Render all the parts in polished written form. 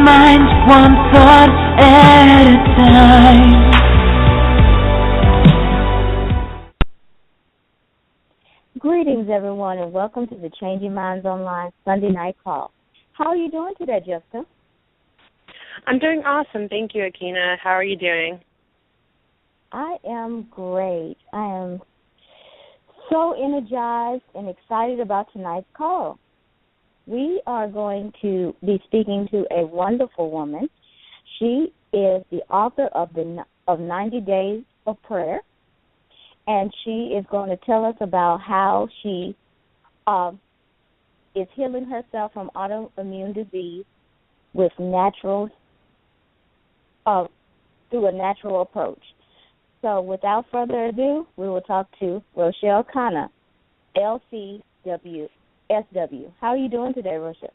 mind one thought at a time. Greetings, everyone, and welcome to the Changing Minds Online Sunday Night Call. How are you doing today, Jessica? I'm doing awesome. Thank you, Akina. How are you doing? I am great. I am so energized and excited about tonight's call. We are going to be speaking to a wonderful woman. She is the author of 90 Days of Prayer, and she is going to tell us about how she is healing herself from autoimmune disease with through a natural approach. So without further ado, we will talk to Rochelle Khanna, LCSW. How are you doing today, Rochelle?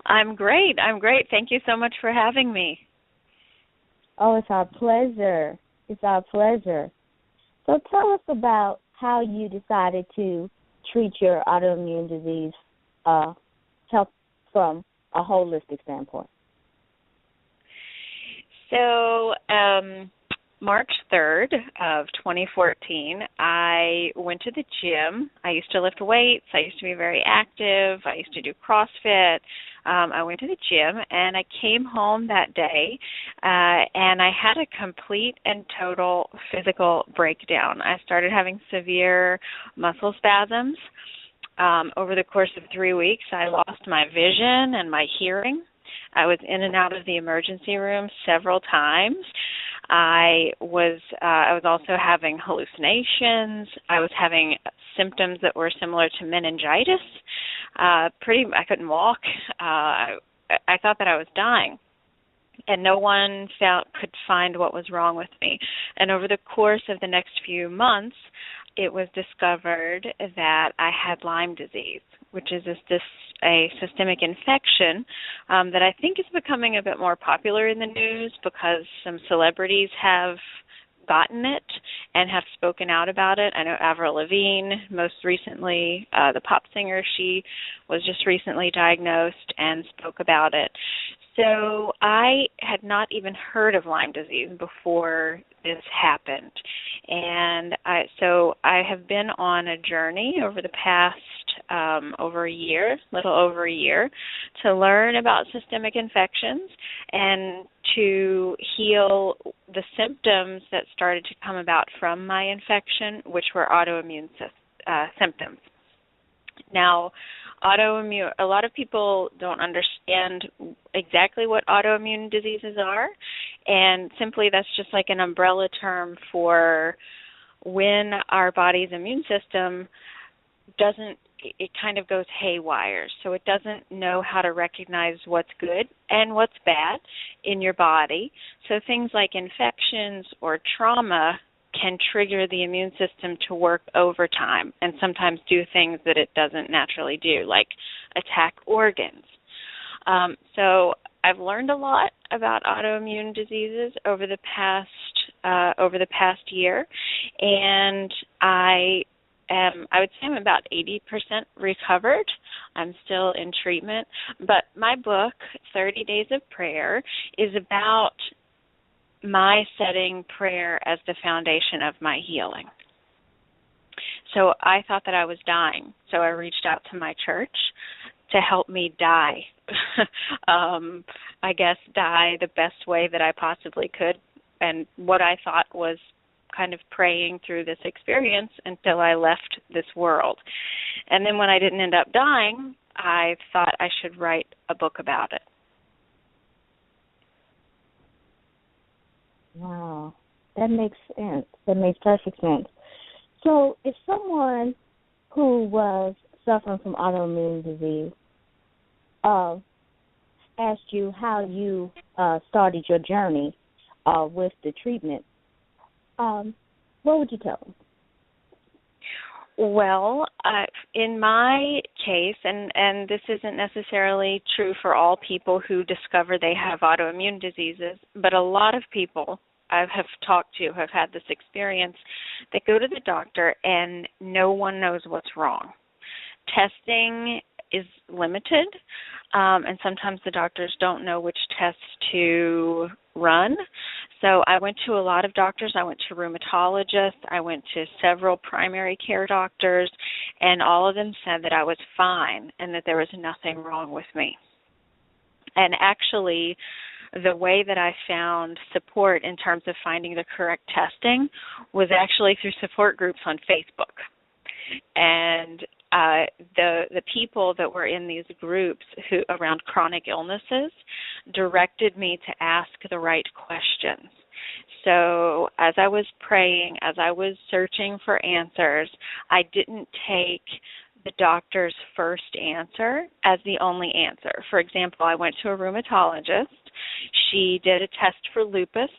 I'm great. Thank you so much for having me. Oh, it's our pleasure. So tell us about how you decided to treat your autoimmune disease health from a holistic standpoint. So March 3rd of 2014, I went to the gym. I used to lift weights. I used to be very active. I used to do CrossFit. I went to the gym, and I came home that day, and I had a complete and total physical breakdown. I started having severe muscle spasms. Over the course of 3 weeks, I lost my vision and my hearing. I was in and out of the emergency room several times. I was also having hallucinations. I was having symptoms that were similar to meningitis. I couldn't walk. I thought that I was dying, and no one could find what was wrong with me. And over the course of the next few months, it was discovered that I had Lyme disease, which is a systemic infection that I think is becoming a bit more popular in the news because some celebrities have gotten it and have spoken out about it. I know Avril Lavigne, most recently, the pop singer, she was just recently diagnosed and spoke about it. So I had not even heard of Lyme disease before this happened. And so I have been on a journey over the past little over a year, to learn about systemic infections and to heal the symptoms that started to come about from my infection, which were autoimmune symptoms. Now, autoimmune, a lot of people don't understand exactly what autoimmune diseases are, and simply that's just like an umbrella term for when our body's immune system it kind of goes haywire. So it doesn't know how to recognize what's good and what's bad in your body. So things like infections or trauma can trigger the immune system to work overtime and sometimes do things that it doesn't naturally do, like attack organs. So I've learned a lot about autoimmune diseases over the past year, and I would say I'm about 80% recovered. I'm still in treatment. But my book, 30 Days of Prayer, is about my setting prayer as the foundation of my healing. So I thought that I was dying. So I reached out to my church to help me die. I guess die the best way that I possibly could. And what I thought was kind of praying through this experience until I left this world. And then when I didn't end up dying, I thought I should write a book about it. Wow, that makes sense. That makes perfect sense. So if someone who was suffering from autoimmune disease asked you how you started your journey with the treatment, what would you tell them? Well, in my case, and this isn't necessarily true for all people who discover they have autoimmune diseases, but a lot of people I have talked to have had this experience. They go to the doctor and no one knows what's wrong. Testing is limited. and sometimes the doctors don't know which tests to run. So I went to a lot of doctors. I went to rheumatologists. I went to several primary care doctors, and all of them said that I was fine and that there was nothing wrong with me. And actually, the way that I found support in terms of finding the correct testing was actually through support groups on Facebook. And the people that were in these groups who around chronic illnesses directed me to ask the right questions. So as I was praying, as I was searching for answers, I didn't take the doctor's first answer as the only answer. For example, I went to a rheumatologist. She did a test for lupus,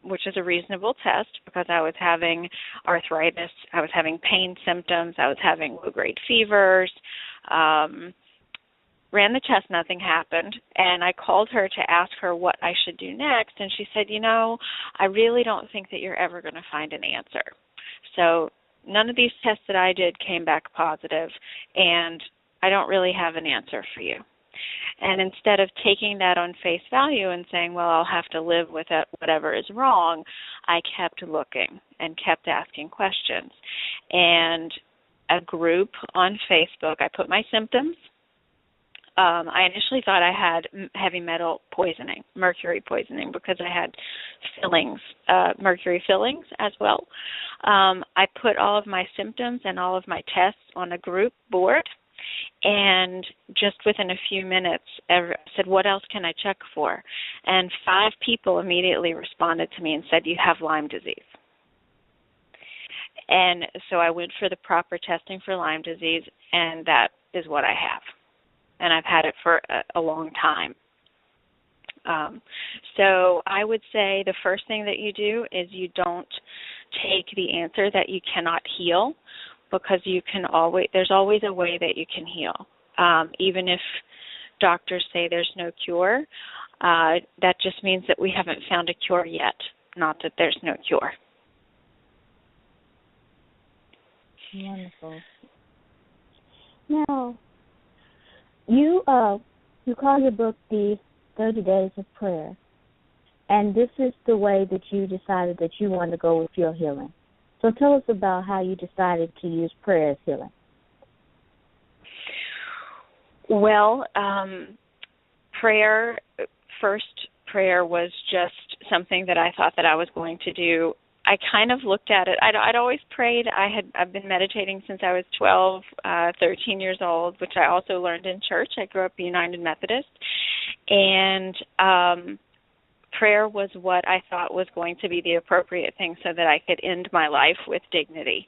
which is a reasonable test because I was having arthritis, I was having pain symptoms, I was having low-grade fevers. Ran the test, nothing happened, and I called her to ask her what I should do next, and she said, I really don't think that you're ever going to find an answer. So none of these tests that I did came back positive, and I don't really have an answer for you. And instead of taking that on face value and saying, well, I'll have to live with it, whatever is wrong, I kept looking and kept asking questions. And a group on Facebook, I put my symptoms. I initially thought I had heavy metal poisoning, mercury poisoning, because I had fillings, mercury fillings as well. I put all of my symptoms and all of my tests on a group board, and just within a few minutes, I said, what else can I check for? And 5 people immediately responded to me and said, you have Lyme disease. And so I went for the proper testing for Lyme disease, and that is what I have. And I've had it for a long time. So I would say the first thing that you do is you don't take the answer that you cannot heal, because there's always a way that you can heal. Even if doctors say there's no cure, that just means that we haven't found a cure yet, not that there's no cure. Wonderful. Now, you call your book the 30 Days of Prayer, and this is the way that you decided that you wanted to go with your healing. So tell us about how you decided to use prayer as healing. Well, prayer was just something that I thought that I was going to do. I kind of looked at it. I'd always prayed. I've been meditating since I was 12, 13 years old, which I also learned in church. I grew up United Methodist, and prayer was what I thought was going to be the appropriate thing so that I could end my life with dignity.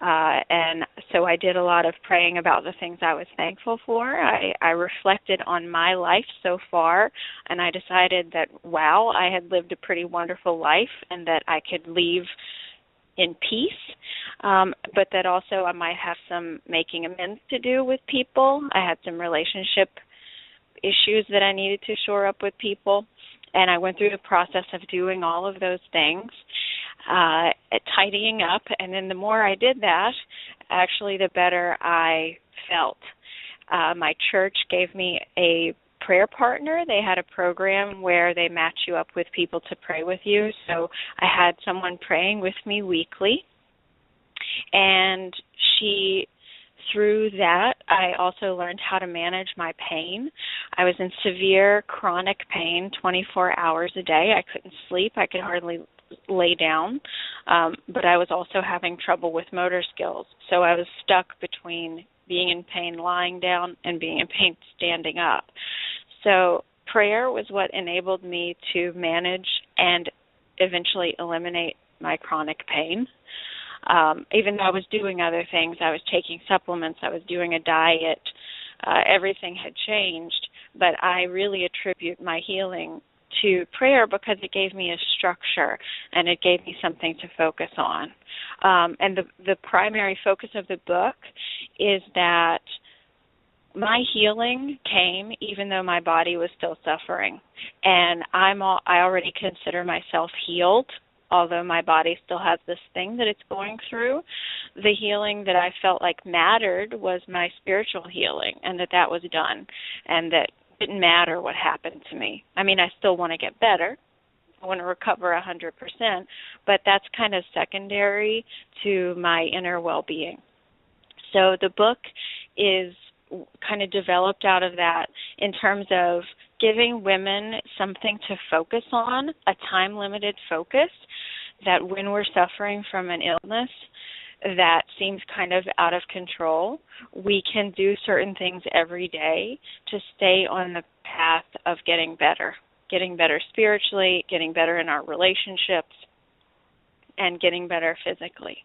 And so I did a lot of praying about the things I was thankful for. I reflected on my life so far, and I decided that, wow, I had lived a pretty wonderful life and that I could leave in peace, but that also I might have some making amends to do with people. I had some relationship issues that I needed to shore up with people. And I went through the process of doing all of those things, tidying up. And then the more I did that, actually, the better I felt. My church gave me a prayer partner. They had a program where they match you up with people to pray with you. So I had someone praying with me weekly. And through that, I also learned how to manage my pain. I was in severe chronic pain 24 hours a day. I couldn't sleep. I could hardly lay down. But I was also having trouble with motor skills. So I was stuck between being in pain lying down and being in pain standing up. So prayer was what enabled me to manage and eventually eliminate my chronic pain. Even though I was doing other things, I was taking supplements, I was doing a diet, everything had changed, but I really attribute my healing to prayer because it gave me a structure and it gave me something to focus on. And the primary focus of the book is that my healing came even though my body was still suffering, and I already consider myself healed. Although my body still has this thing that it's going through, the healing that I felt like mattered was my spiritual healing, and that was done, and that didn't matter what happened to me. I mean, I still want to get better. I want to recover 100%, but that's kind of secondary to my inner well-being. So the book is kind of developed out of that in terms of giving women something to focus on, a time-limited focus, that when we're suffering from an illness that seems kind of out of control, we can do certain things every day to stay on the path of getting better spiritually, getting better in our relationships, and getting better physically.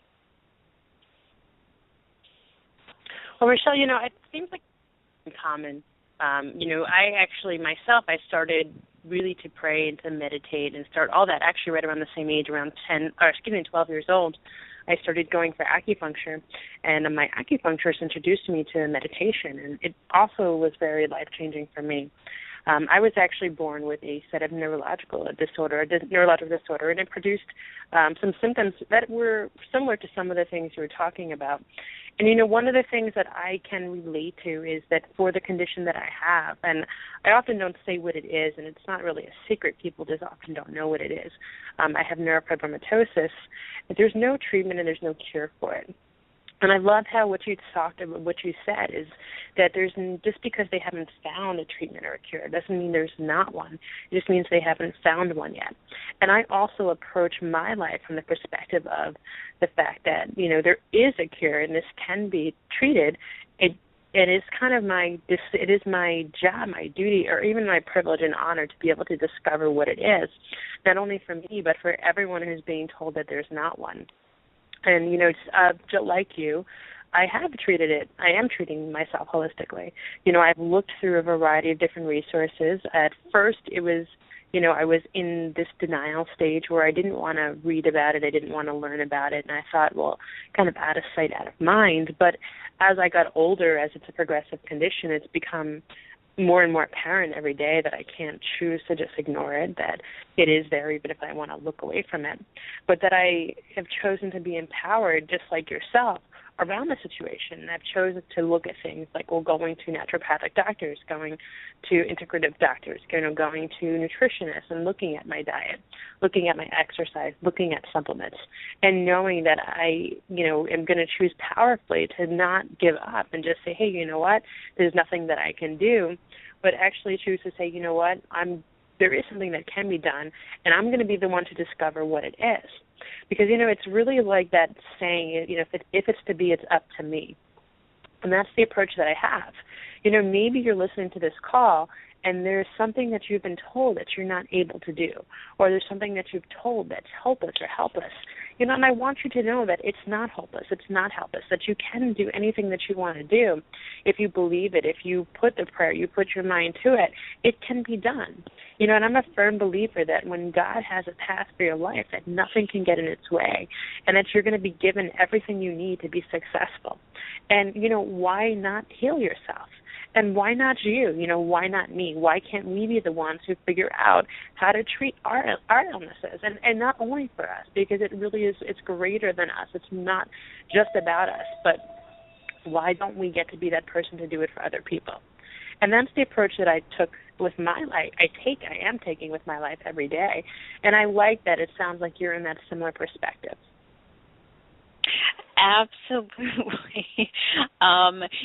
Well, Rochelle, it seems like it's common. I actually myself, I started really to pray and to meditate and start all that actually right around the same age, around 12 years old. I started going for acupuncture, and my acupuncturist introduced me to meditation, and it also was very life-changing for me. I was actually born with a set of neurological disorder, and it produced some symptoms that were similar to some of the things you were talking about. And, one of the things that I can relate to is that for the condition that I have, and I often don't say what it is, and it's not really a secret. People just often don't know what it is. I have neurofibromatosis. There's no treatment and there's no cure for it. And I love how what you said is that there's just because they haven't found a treatment or a cure doesn't mean there's not one. It just means they haven't found one yet. And I also approach my life from the perspective of the fact that, there is a cure and this can be treated. It is kind of it is my job, my duty, or even my privilege and honor to be able to discover what it is, not only for me, but for everyone who's being told that there's not one. And, just like you, I have treated it. I am treating myself holistically. I've looked through a variety of different resources. At first, it was, I was in this denial stage where I didn't want to read about it. I didn't want to learn about it. And I thought, well, kind of out of sight, out of mind. But as I got older, as it's a progressive condition, it's become more and more apparent every day that I can't choose to just ignore it, that it is there even if I want to look away from it, but that I have chosen to be empowered just like yourself around the situation. And I've chosen to look at things like, going to naturopathic doctors, going to integrative doctors, going to nutritionists and looking at my diet, looking at my exercise, looking at supplements, and knowing that I, am going to choose powerfully to not give up and just say, hey, you know what, there's nothing that I can do, but actually choose to say, you know what, there is something that can be done, and I'm going to be the one to discover what it is. Because, it's really like that saying, if it's to be, it's up to me. And that's the approach that I have. Maybe you're listening to this call and there's something that you've been told that you're not able to do, or there's something that you've told that's hopeless or helpless. And I want you to know that it's not hopeless, it's not helpless, that you can do anything that you want to do. If you believe it, if you put the prayer, you put your mind to it, it can be done. And I'm a firm believer that when God has a path for your life, that nothing can get in its way, and that you're going to be given everything you need to be successful. And, why not heal yourself? And why not you? Why not me? Why can't we be the ones who figure out how to treat our illnesses? And not only for us, because it really is, it's greater than us. It's not just about us, but why don't we get to be that person to do it for other people? And that's the approach that I took with my life. I am taking with my life every day. And I like that it sounds like you're in that similar perspective. Absolutely.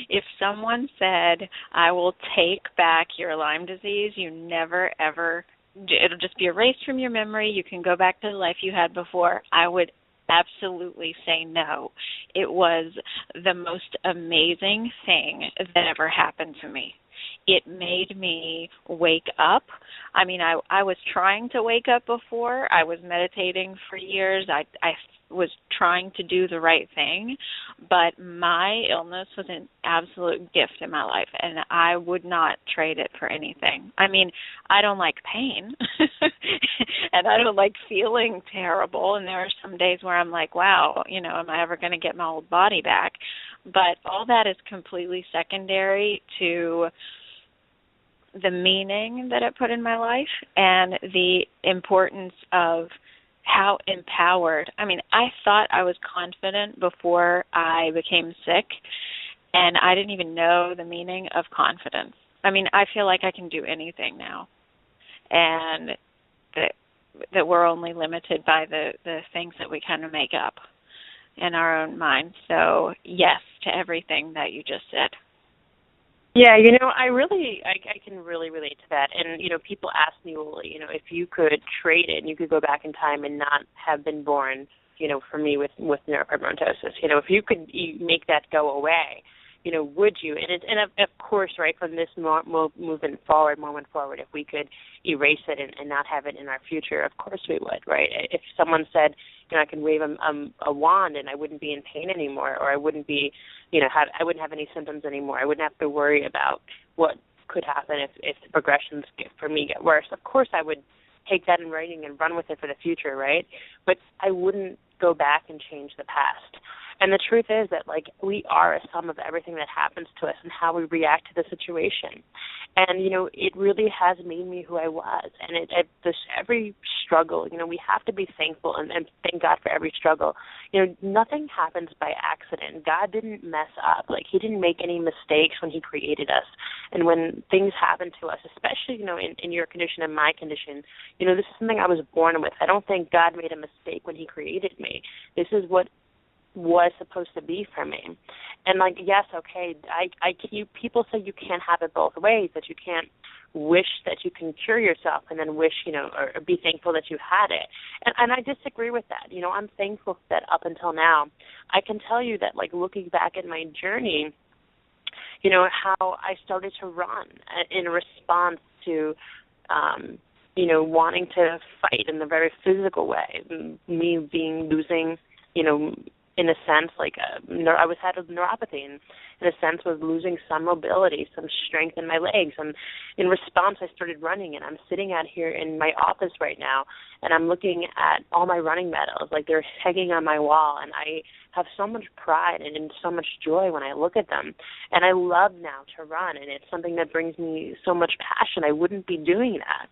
If someone said, I will take back your Lyme disease, you never, ever, it'll just be erased from your memory, you can go back to the life you had before, I would absolutely say no. It was the most amazing thing that ever happened to me. It made me wake up. I mean, I was trying to wake up before. I was meditating for years. I was trying to do the right thing, but my illness was an absolute gift in my life, and I would not trade it for anything. I mean, I don't like pain, and I don't like feeling terrible, and there are some days where I'm like, wow, am I ever going to get my old body back? But all that is completely secondary to the meaning that it put in my life and the importance of how empowered. I mean, I thought I was confident before I became sick, and I didn't even know the meaning of confidence. I mean, I feel like I can do anything now, and that we're only limited by the things that we kind of make up in our own mind. So yes to everything that you just said. Yeah, I can really relate to that. And, people ask me, well, if you could trade it and you could go back in time and not have been born, for me with neurofibromatosis, if you could make that go away, would you? And of course, right, from this moment forward, if we could erase it and not have it in our future, of course we would, right? If someone said, I can wave a wand and I wouldn't be in pain anymore, or I wouldn't be, I wouldn't have any symptoms anymore, I wouldn't have to worry about what could happen if the progressions for me get worse. Of course I would take that in writing and run with it for the future, right? But I wouldn't go back and change the past. And the truth is that, we are a sum of everything that happens to us and how we react to the situation. And, it really has made me who I was. And every struggle, we have to be thankful and thank God for every struggle. Nothing happens by accident. God didn't mess up. He didn't make any mistakes when he created us. And when things happen to us, especially, in your condition and my condition, this is something I was born with. I don't think God made a mistake when he created me. This is what was supposed to be for me. And yes, okay, people say you can't have it both ways, that you can't wish that you can cure yourself and then wish, or be thankful that you had it. And I disagree with that. I'm thankful that up until now, I can tell you that, looking back at my journey, how I started to run in response to, wanting to fight in a very physical way, me losing, in a sense, I had a neuropathy, and in a sense was losing some mobility, some strength in my legs. And in response, I started running, and I'm sitting out here in my office right now, and I'm looking at all my running medals, they're hanging on my wall, and I have so much pride and so much joy when I look at them. And I love now to run, and it's something that brings me so much passion. I wouldn't be doing that.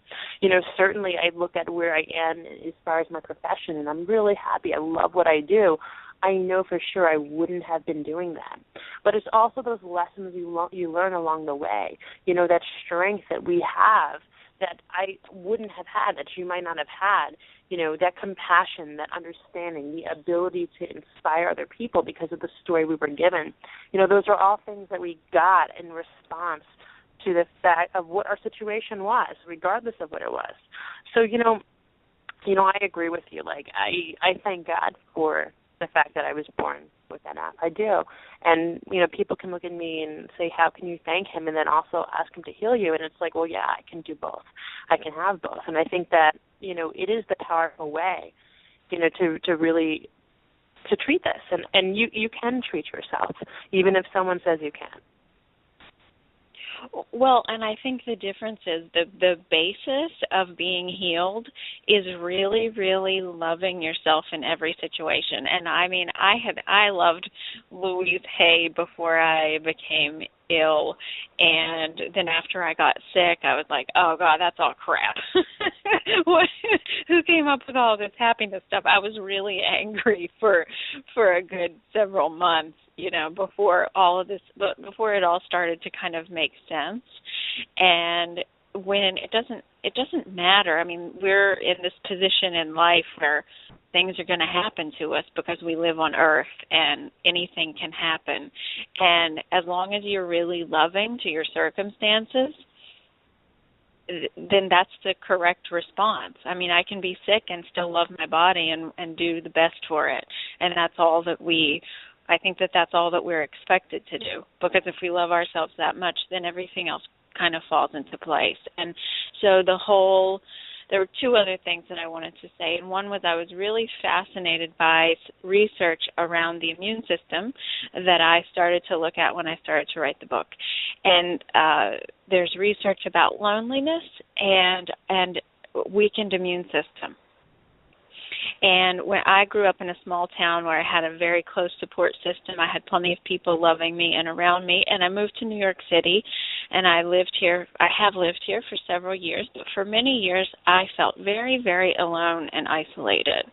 Certainly I look at where I am as far as my profession, and I'm really happy. I love what I do. I know for sure I wouldn't have been doing that. But it's also those lessons you learn along the way, that strength that we have that I wouldn't have had, that you might not have had, that compassion, that understanding, the ability to inspire other people because of the story we were given. Those are all things that we got in response to the fact of what our situation was, regardless of what it was. So, I agree with you. I thank God for the fact that I was born with that app. I do. And, people can look at me and say, how can you thank him? And then also ask him to heal you. And it's well, yeah, I can do both. I can have both. And I think that, it is the powerful way, to really, to treat this. And you can treat yourself, even if someone says you can't. Well, and I think the difference is the basis of being healed is really, really loving yourself in every situation. And I mean, I loved Louise Hay before I became ill, and then after I got sick, I was like, oh God, that's all crap. Who came up with all this happiness stuff? I was really angry for a good several months, before all of this, before it all started to kind of make sense. And when it doesn't matter. I mean, we're in this position in life where things are going to happen to us because we live on Earth and anything can happen. And as long as you're really loving to your circumstances, then that's the correct response. I mean, I can be sick and still love my body and do the best for it. And that's all that I think that's all that we're expected to do. Because if we love ourselves that much, then everything else kind of falls into place. And so there were two other things that I wanted to say. And one was I was really fascinated by research around the immune system that I started to look at when I started to write the book. And there's research about loneliness and weakened immune system. And when I grew up in a small town where I had a very close support system, I had plenty of people loving me and around me, and I moved to New York City, and I have lived here for several years, but for many years I felt very, very alone and isolated.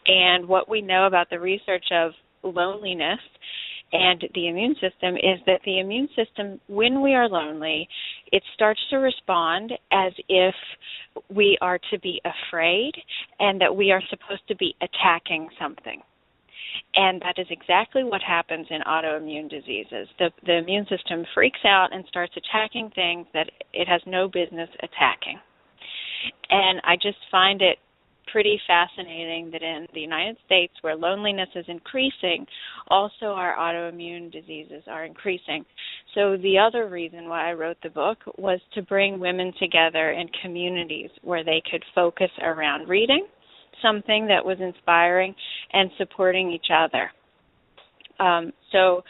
And what we know about the research of loneliness and the immune system is that the immune system, when we are lonely, it starts to respond as if we are to be afraid and that we are supposed to be attacking something. And that is exactly what happens in autoimmune diseases. The immune system freaks out and starts attacking things that it has no business attacking. And I just find it pretty fascinating that in the United States, where loneliness is increasing, also our autoimmune diseases are increasing. So the other reason why I wrote the book was to bring women together in communities where they could focus around reading something that was inspiring and supporting each other. So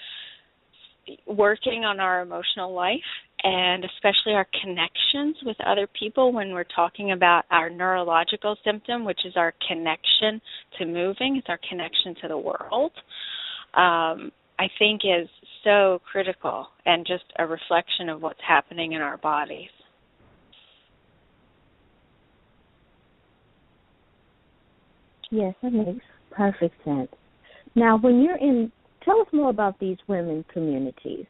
working on our emotional life and especially our connections with other people when we're talking about our neurological symptom, which is our connection to moving, it's our connection to the world, I think is so critical and just a reflection of what's happening in our bodies. Yes, that makes perfect sense. Now, when you're tell us more about these women communities.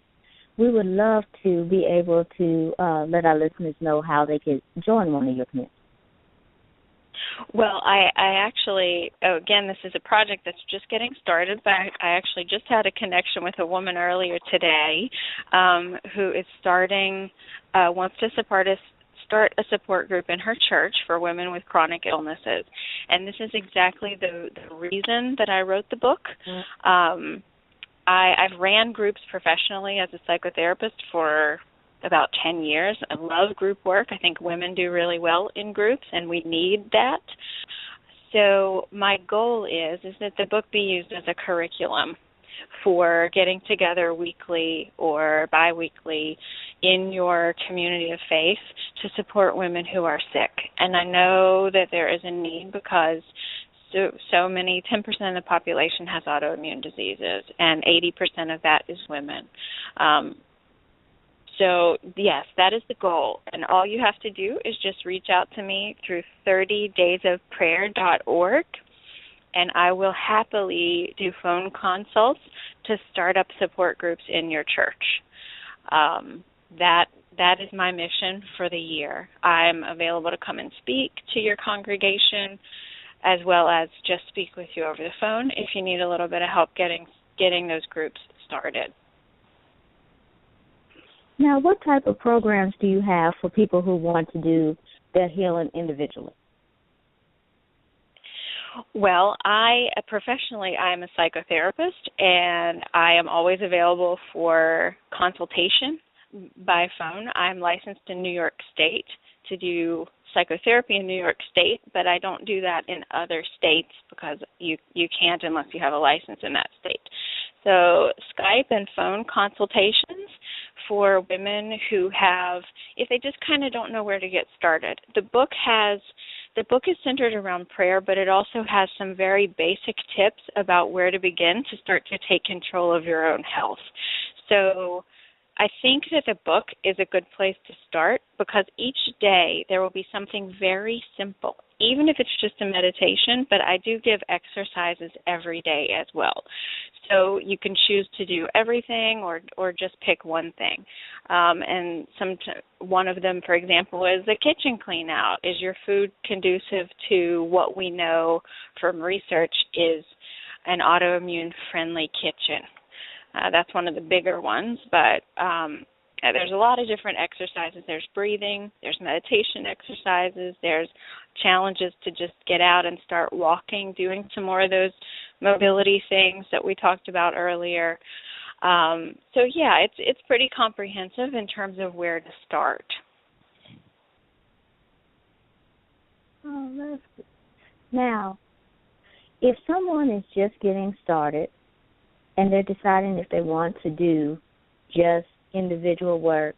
We would love to be able to let our listeners know how they could join one of your communities. Well, I actually, again, this is a project that's just getting started, but I actually just had a connection with a woman earlier today who is wants to start a support group in her church for women with chronic illnesses. And this is exactly the reason that I wrote the book. I've ran groups professionally as a psychotherapist for about 10 years. I love group work. I think women do really well in groups, and we need that. So my goal is that the book be used as a curriculum for getting together weekly or biweekly in your community of faith to support women who are sick. And I know that there is a need because so many, 10% of the population has autoimmune diseases, and 80% of that is women. So, yes, that is the goal. And all you have to do is just reach out to me through 30daysofprayer.org, and I will happily do phone consults to start up support groups in your church. That is my mission for the year. I'm available to come and speak to your congregation, as well as just speak with you over the phone if you need a little bit of help getting those groups started. Now, what type of programs do you have for people who want to do their healing individually? Well, professionally, I'm a psychotherapist, and I am always available for consultation by phone. I'm licensed in New York State to do psychotherapy in New York State, but I don't do that in other states because you can't unless you have a license in that state. So Skype and phone consultations for women who if they just kind of don't know where to get started. The book is centered around prayer, but it also has some very basic tips about where to begin to start to take control of your own health. So I think that the book is a good place to start because each day there will be something very simple, even if it's just a meditation, but I do give exercises every day as well. So you can choose to do everything or just pick one thing. And one of them, for example, is the kitchen clean out. Is your food conducive to what we know from research is an autoimmune-friendly kitchen? That's one of the bigger ones, but there's a lot of different exercises. There's breathing, there's meditation exercises, there's challenges to just get out and start walking, doing some more of those mobility things that we talked about earlier. So, yeah, it's pretty comprehensive in terms of where to start. Oh, that's good. Now, if someone is just getting started, and they're deciding if they want to do just individual work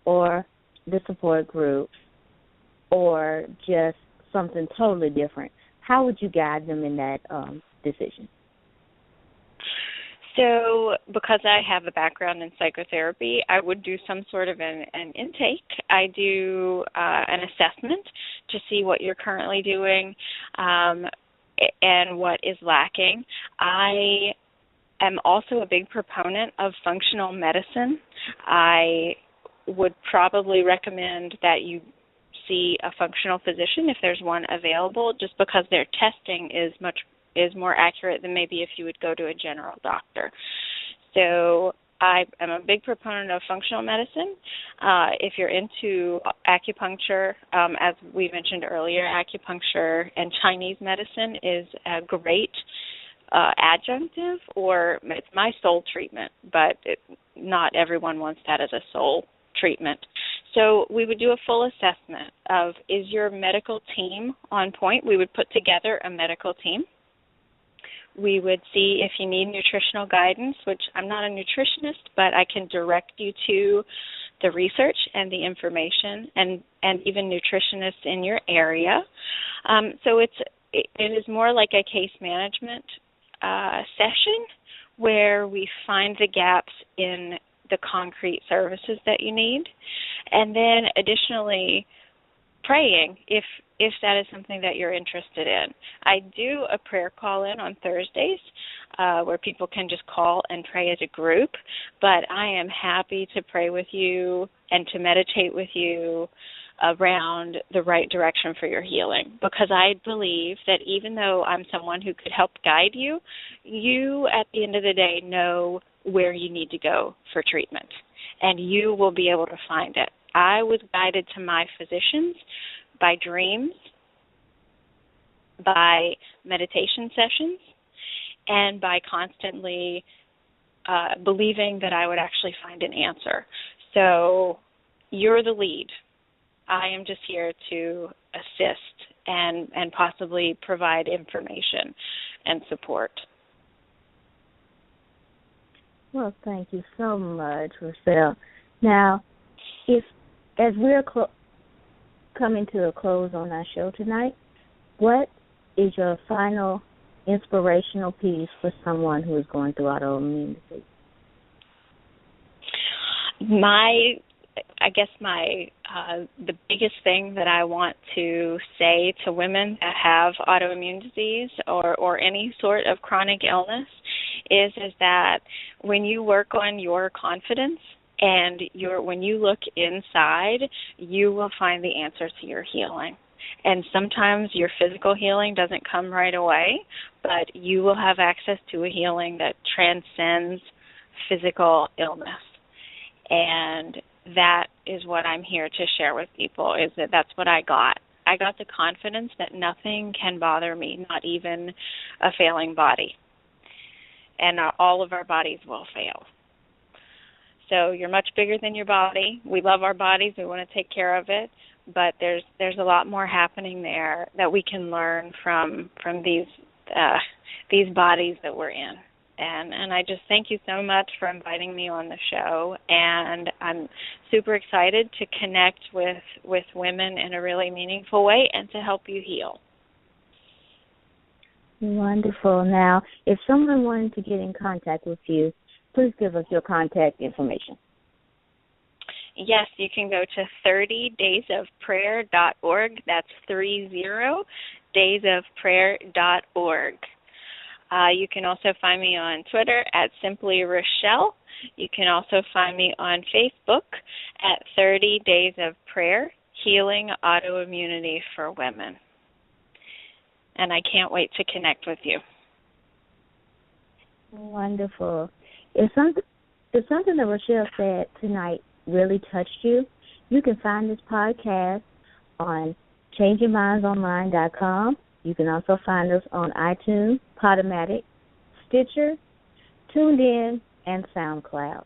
or the support groups or just something totally different, how would you guide them in that decision? So because I have a background in psychotherapy, I would do some sort of an intake. I do an assessment to see what you're currently doing and what is lacking. am also a big proponent of functional medicine. I would probably recommend that you see a functional physician if there's one available, just because their testing is more accurate than maybe if you would go to a general doctor. So I am a big proponent of functional medicine. If you're into acupuncture, as we mentioned earlier, acupuncture and Chinese medicine is a great adjunctive, or it's my sole treatment, but not everyone wants that as a sole treatment. So we would do a full assessment of, is your medical team on point? We would put together a medical team. We would see if you need nutritional guidance, which I'm not a nutritionist, but I can direct you to the research and the information and even nutritionists in your area. So it is more like a case management session where we find the gaps in the concrete services that you need. And then additionally, praying if that is something that you're interested in. I do a prayer call-in on Thursdays where people can just call and pray as a group, but I am happy to pray with you and to meditate with you around the right direction for your healing, because I believe that even though I'm someone who could help guide you, you at the end of the day know where you need to go for treatment, and you will be able to find it. I was guided to my physicians by dreams, by meditation sessions, and by constantly believing that I would actually find an answer. So you're the lead. I am just here to assist and possibly provide information and support. Well, thank you so much, Rochelle. Now, as we're coming to a close on our show tonight, what is your final inspirational piece for someone who is going through autoimmune disease? The biggest thing that I want to say to women that have autoimmune disease or any sort of chronic illness is that when you work on your confidence and when you look inside, you will find the answer to your healing. And sometimes your physical healing doesn't come right away, but you will have access to a healing that transcends physical illness. And that is what I'm here to share with people, is that's what I got. I got the confidence that nothing can bother me, not even a failing body. And all of our bodies will fail. So you're much bigger than your body. We love our bodies. We want to take care of it. But there's a lot more happening there that we can learn from these bodies that we're in. And I just thank you so much for inviting me on the show. And I'm super excited to connect with women in a really meaningful way and to help you heal. Wonderful. Now, if someone wanted to get in contact with you, please give us your contact information. Yes, you can go to 30daysofprayer.org. That's 30daysofprayer.org. You can also find me on Twitter at Simply Rochelle. You can also find me on Facebook at 30 Days of Prayer, Healing Autoimmunity for Women. And I can't wait to connect with you. Wonderful. If something that Rochelle said tonight really touched you, you can find this podcast on changingmindsonline.com. You can also find us on iTunes, Podomatic, Stitcher, TuneIn, and SoundCloud.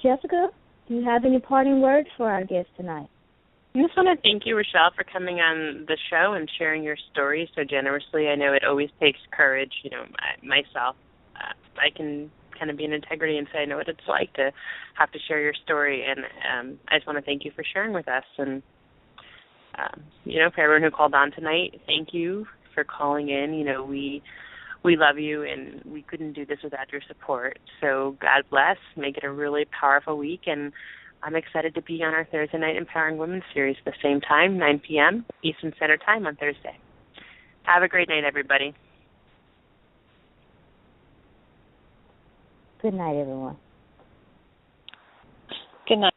Jessica, do you have any parting words for our guest tonight? I just want to thank you, Rochelle, for coming on the show and sharing your story so generously. I know it always takes courage. Myself, I can kind of be in integrity and say I know what it's like to have to share your story. And I just want to thank you for sharing with us. And, for everyone who called on tonight, thank you for calling in. We love you, and we couldn't do this without your support. So God bless. Make it a really powerful week. And I'm excited to be on our Thursday Night Empowering Women series at the same time, 9 p.m. Eastern Standard Time on Thursday. Have a great night, everybody. Good night, everyone. Good night.